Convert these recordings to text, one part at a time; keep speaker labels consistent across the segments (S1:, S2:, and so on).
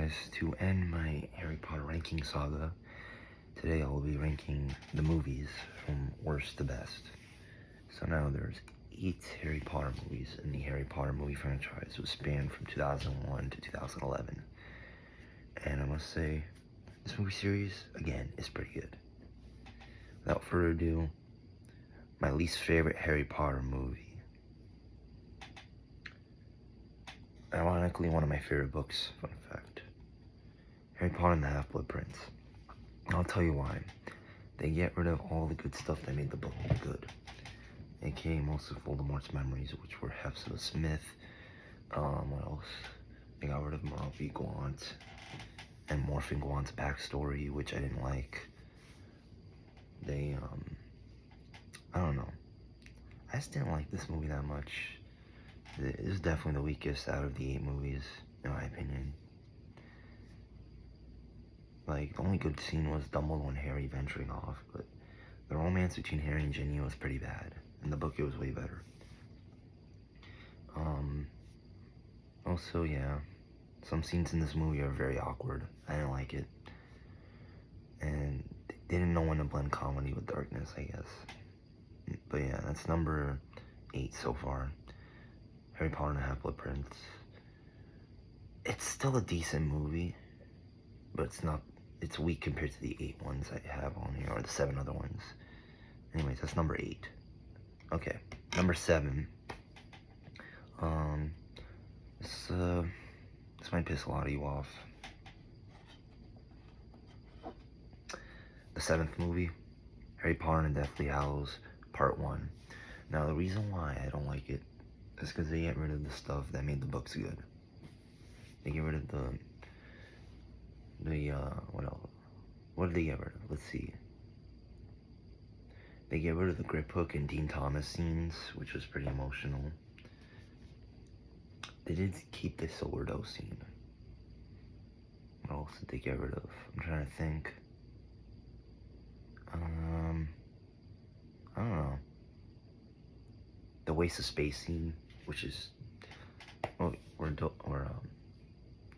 S1: guys, to end my Harry Potter ranking saga, today I will be ranking the movies from worst to best. So now there's 8 Harry Potter movies in the Harry Potter movie franchise. It was spanned from 2001 to 2011. And I must say, this movie series, again, is pretty good. Without further ado, my least favorite Harry Potter movie. Ironically, one of my favorite books, fun fact. Harry Potter and the Half-Blood Prince. I'll tell you why. They get rid of all the good stuff that made the book good. AKA most of Voldemort's memories, which were Hepzibah Smith. What else? They got rid of Murphy Gaunt and Morphin Gaunt's backstory, which I didn't like. They, I don't know. I just didn't like this movie that much. It is definitely the weakest out of the 8 movies, in my opinion. Like, the only good scene was Dumbledore and Harry venturing off, but the romance between Harry and Ginny was pretty bad. In the book, it was way better. Also, yeah, some scenes in this movie are very awkward. I didn't like it. And they didn't know when to blend comedy with darkness, I guess. But yeah, that's number 8 so far. Harry Potter and the Half-Blood Prince. It's still a decent movie, but it's weak compared to the 8 ones I have on here, or the 7 other ones. Anyways, that's number 8. Okay, number 7. This might piss a lot of you off. The 7th movie, Harry Potter and the Deathly Hallows, Part 1. Now, the reason why I don't like it is because they get rid of the stuff that made the books good. They get rid of what else? What did they get rid of? Let's see. They get rid of the grip hook and Dean Thomas scenes, which was pretty emotional. They did keep the Silverdo scene. What else did they get rid of? I'm trying to think. I don't know. The waste of space scene, which is where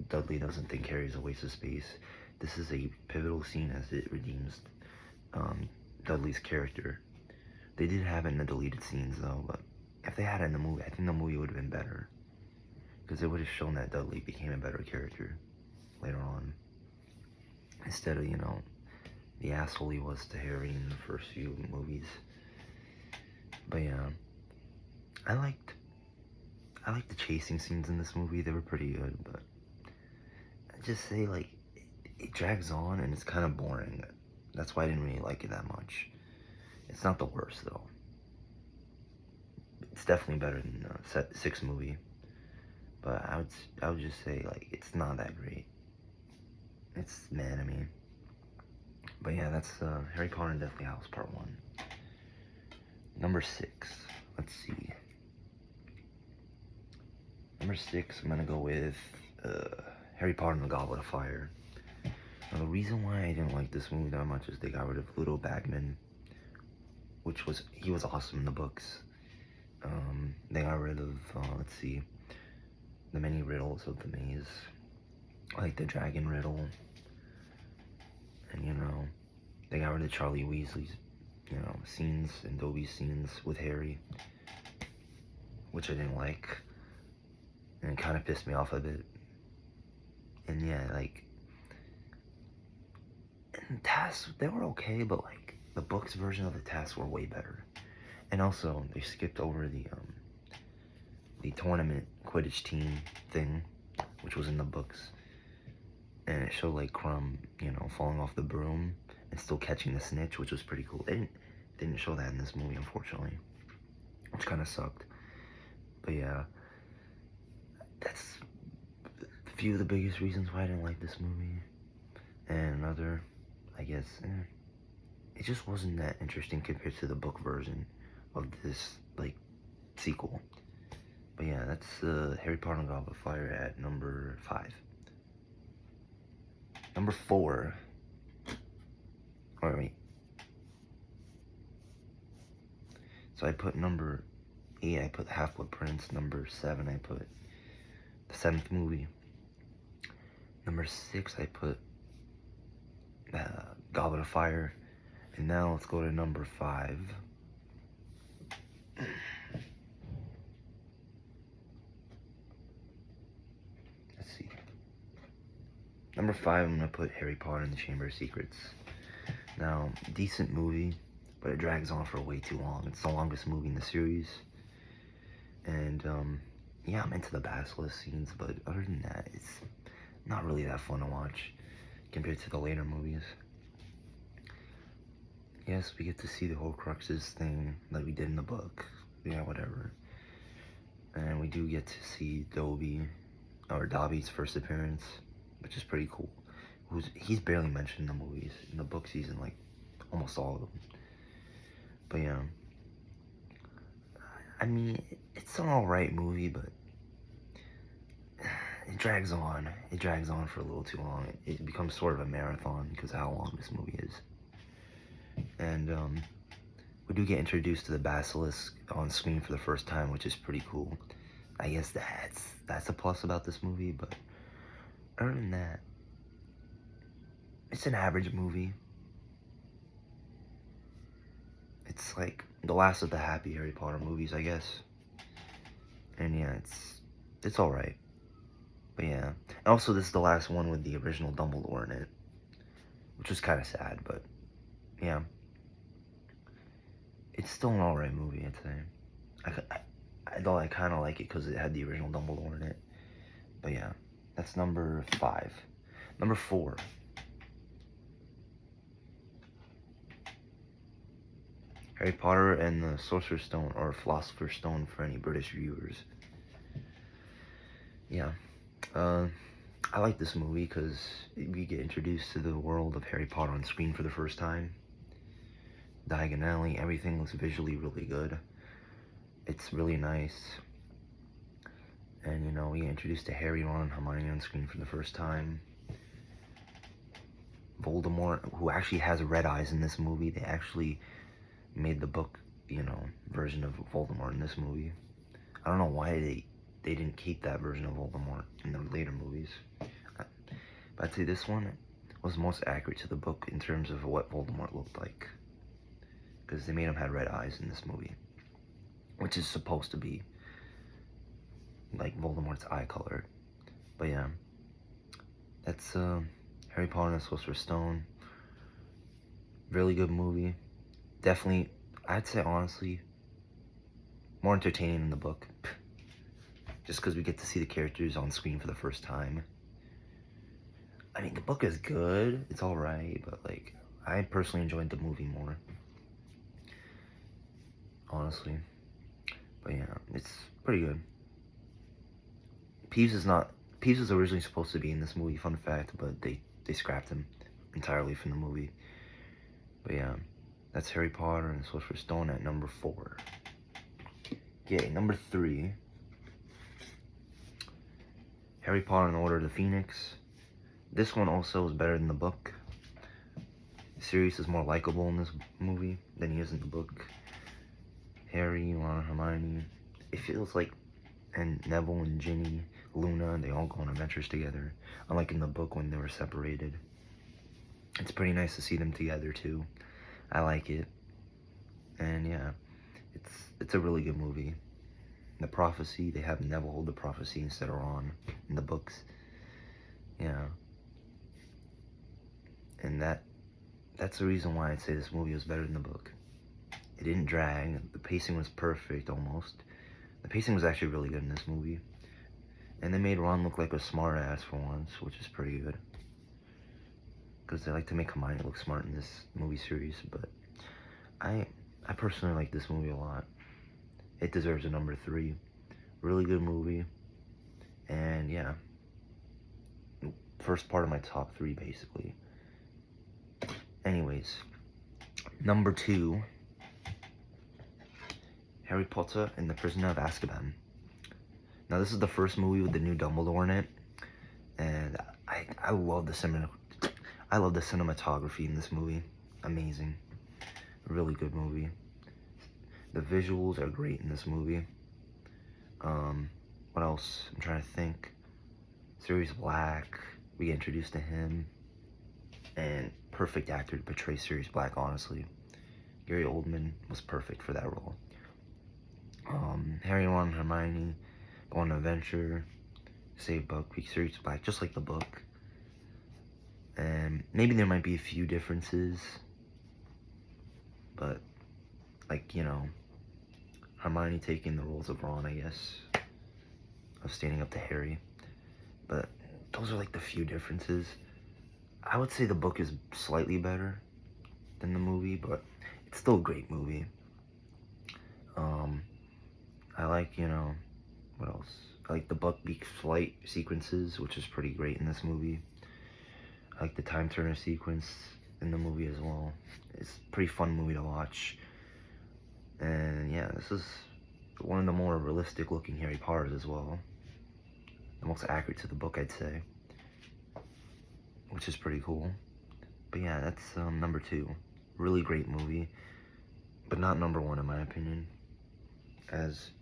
S1: Dudley doesn't think Harry's a waste of space. This is a pivotal scene as it redeems Dudley's character. They did have it in the deleted scenes though, but if they had it in the movie, I think the movie would have been better. Because it would have shown that Dudley became a better character later on. Instead of, the asshole he was to Harry in the first few movies. But yeah, I liked the chasing scenes in this movie. They were pretty good, but I just say, like, it drags on and it's kind of boring. That's why I didn't really like it that much. It's not the worst though. It's definitely better than the 6th movie. But I would just say, like, it's not that great. It's meh to me. But yeah, that's Harry Potter and Deathly Hallows Part 1. Number 6. Let's see. Number 6, I'm gonna go with Harry Potter and the Goblet of Fire. Now, the reason why I didn't like this movie that much is they got rid of Ludo Bagman, he was awesome in the books. They got rid of, let's see, the many riddles of the maze, like the dragon riddle, and they got rid of Charlie Weasley's, scenes and Dobby's scenes with Harry, which I didn't like, and it kind of pissed me off a bit. And yeah, like, and tasks, they were okay, but like, the book's version of the tasks were way better. And also, they skipped over the tournament Quidditch team thing, which was in the books. And it showed, like, Crumb, falling off the broom and still catching the snitch, which was pretty cool. They didn't show that in this movie, unfortunately, which kind of sucked. But yeah, that's a few of the biggest reasons why I didn't like this movie. And another, I guess, it just wasn't that interesting compared to the book version of this, like, sequel. But yeah, that's Harry Potter and the Goblet of Fire at number 5. Number 4. Wait. So I put number 8, I put Half-Blood Prince. Number 7, I put the 7th movie. Number 6, I put Goblet of Fire. And now let's go to number 5. Let's see. Number 5, I'm going to put Harry Potter and the Chamber of Secrets. Now, decent movie, but it drags on for way too long. It's the longest movie in the series. And, yeah, I'm into the basilisk scenes, but other than that, it's not really that fun to watch compared to the later movies. Yes, we get to see the Horcruxes thing like we did in the book. Yeah, whatever. And we do get to see Dobby's first appearance, which is pretty cool. He's barely mentioned in the movies. In the books, he's in like almost all of them. But yeah, I mean, it's an alright movie, but it drags on. It drags on for a little too long. It becomes sort of a marathon because of how long this movie is. And we do get introduced to the basilisk on screen for the first time, which is pretty cool. I guess that's a plus about this movie, but other than that, it's an average movie. It's like the last of the happy Harry Potter movies, I guess. And yeah, it's alright. But yeah. And also, this is the last one with the original Dumbledore in it, which was kind of sad, but yeah. It's still an alright movie, I'd say. I kind of like it because it had the original Dumbledore in it. But yeah, that's number 5. Number 4. Harry Potter and the Sorcerer's Stone, or Philosopher's Stone for any British viewers. Yeah. I like this movie because we get introduced to the world of Harry Potter on screen for the first time. Diagonally, everything looks visually really good. It's really nice. And, you know, we get introduced to Harry, Ron, and Hermione on screen for the first time. Voldemort, who actually has red eyes in this movie. They actually made the book, you know, version of Voldemort in this movie. I don't know why they didn't keep that version of Voldemort in the later movies. But I'd say this one was most accurate to the book in terms of what Voldemort looked like. Because they made him have red eyes in this movie. Which is supposed to be like Voldemort's eye color. But yeah. That's Harry Potter and the Sorcerer's Stone. Really good movie. Definitely, I'd say honestly, more entertaining than the book. Just because we get to see the characters on screen for the first time. I mean, the book is good. It's alright, but like, I personally enjoyed the movie more. Honestly. But yeah, it's pretty good. Peeves was originally supposed to be in this movie, fun fact, but they scrapped him entirely from the movie. But yeah, that's Harry Potter and the Sorcerer's Stone at number 4. Okay, number 3. Harry Potter and the Order of the Phoenix. This one also is better than the book. Sirius is more likable in this movie than he is in the book. Harry, Ron, Hermione. It feels like, and Neville and Ginny, Luna, they all go on adventures together. Unlike in the book when they were separated. It's pretty nice to see them together too. I like it. And yeah, it's a really good movie. The prophecy, they have Neville hold the prophecy instead of Ron in the books. Yeah. And that's the reason why I'd say this movie was better than the book. It didn't drag. The pacing was perfect, almost. The pacing was actually really good in this movie. And they made Ron look like a smart ass for once, which is pretty good. Because they like to make Hermione look smart in this movie series. But I personally like this movie a lot. It deserves a number 3. Really good movie. And yeah. First part of my top 3, basically. Anyways. Number 2. Harry Potter and the Prisoner of Azkaban. Now, this is the first movie with the new Dumbledore in it, and I love the cinematography in this movie. Amazing, really good movie. The visuals are great in this movie. What else? I'm trying to think. Sirius Black, we get introduced to him, and perfect actor to portray Sirius Black, honestly. Gary Oldman was perfect for that role. Harry, Ron, and Hermione go on an adventure, save Buckbeak, Sirius Black, just like the book. And maybe there might be a few differences, but, like, you know, Hermione taking the roles of Ron, I guess, of standing up to Harry. But those are, like, the few differences. I would say the book is slightly better than the movie, but it's still a great movie. I like, you know, what else? I like the Buckbeak flight sequences, which is pretty great in this movie. I like the Time Turner sequence in the movie as well. It's a pretty fun movie to watch. And yeah, this is one of the more realistic looking Harry Potters as well. The most accurate to the book, I'd say. Which is pretty cool. But yeah, that's number 2. Really great movie. But not number 1 in my opinion. As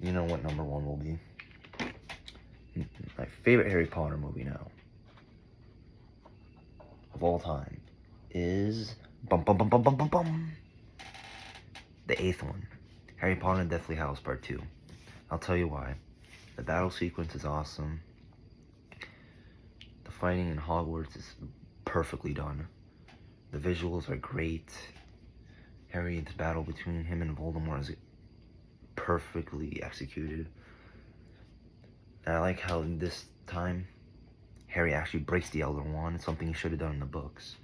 S1: you know what number 1 will be. My favorite Harry Potter movie now, of all time, is the 8th one, Harry Potter and Deathly Hallows Part 2. I'll tell you why. The battle sequence is awesome. The fighting in Hogwarts is perfectly done. The visuals are great. Harry's battle between him and Voldemort is perfectly executed. And I like how this time, Harry actually breaks the Elder Wand, something he should have done in the books.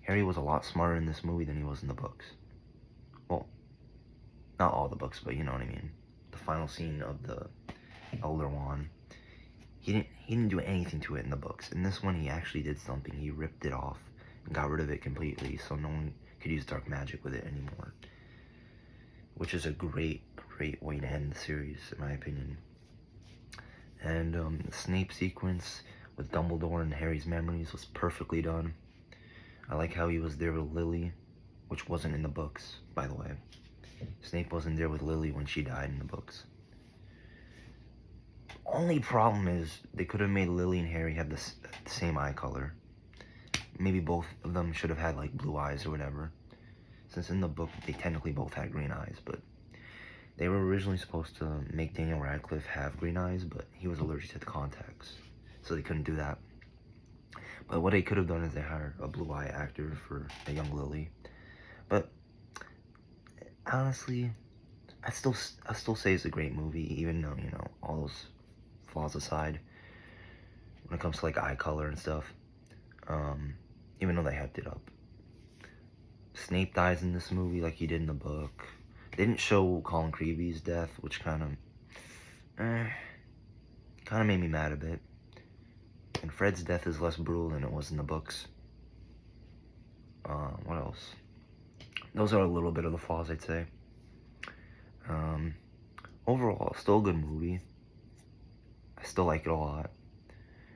S1: Harry was a lot smarter in this movie than he was in the books. Well, not all the books, but you know what I mean. The final scene of the Elder Wand, he didn't do anything to it in the books. In this one, he actually did something. He ripped it off and got rid of it completely, so no one could use dark magic with it anymore. Which is a great way to end the series, in my opinion. And the Snape sequence with Dumbledore and Harry's memories was perfectly done. I like how he was there with Lily, which wasn't in the books, by the way. Snape wasn't there with Lily when she died in the books. Only problem is they could have made Lily and Harry have the same eye color. Maybe both of them should have had like blue eyes or whatever. Since in the book they technically both had green eyes, but they were originally supposed to make Daniel Radcliffe have green eyes, but he was allergic to the contacts, so they couldn't do that. But what they could have done is they hired a blue eye actor for a young Lily. But honestly, I still say it's a great movie, even though, you know, all those flaws aside, when it comes to like eye color and stuff. Even though they hyped it up. Snape dies in this movie like he did in the book. They didn't show Colin Creevy's death, which kind of made me mad a bit. And Fred's death is less brutal than it was in the books. What else? Those are a little bit of the flaws, I'd say. Overall, still a good movie. I still like it a lot.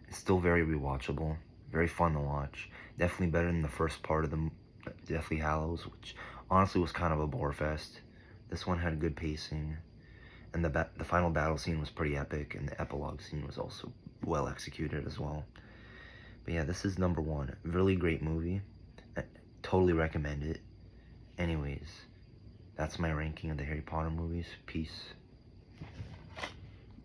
S1: It's still very rewatchable. Very fun to watch. Definitely better than the first part of the Deathly Hallows, which honestly was kind of a bore fest. This one had good pacing, and the final battle scene was pretty epic, and the epilogue scene was also well executed as well. But yeah, this is number 1. Really great movie. I totally recommend it. Anyways, that's my ranking of the Harry Potter movies. Peace.